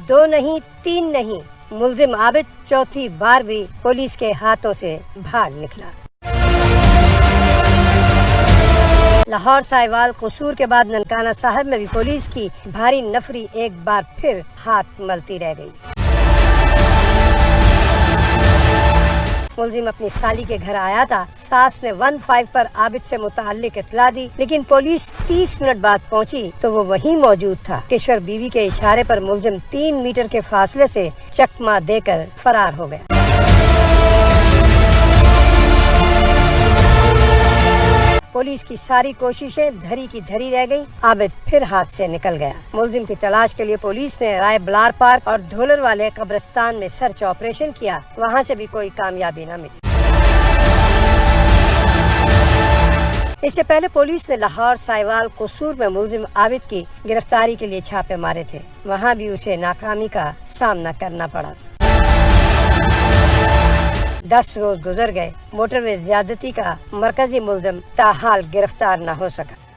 2 नहीं 3 नहीं, मुलजिम आबिद चौथी बार भी पुलिस के हाथों से भाग निकला। लाहौर साहिवाल कसूर के बाद ननकाना साहब में भी पुलिस की भारी नफरी एक बार फिर हाथ मलती रह गई। मुलजिम अपनी साली के घर आया था। सास ने 15 पर आबिद से मुताल्लिक इत्तला दी, लेकिन पुलिस 30 मिनट बाद पहुंची तो वो वहीं मौजूद था। किशोर बीवी के इशारे पर मुलजिम 3 मीटर के फासले से चकमा देकर फरार हो गया। पुलिस की सारी कोशिशें धरी की धरी रह गईं। आबिद फिर हाथ से निकल गया। मुलजिम की तलाश के लिए पुलिस ने राय बलार पार्क और धोलर वाले कब्रिस्तान में सर्च ऑपरेशन किया। वहां से भी कोई कामयाबी न मिली। इससे पहले पुलिस ने लाहौर साहिवाल कसूर में मुलजिम आबिद की गिरफ्तारी के लिए छापे मारे थे। वहां भी उसे नाकामी का सामना करना पड़ा। 10 रोज गुजर गए। मोटरवे ज्यादती का मरकजी मुलजिम ताहाल गिरफ्तार न हो सका।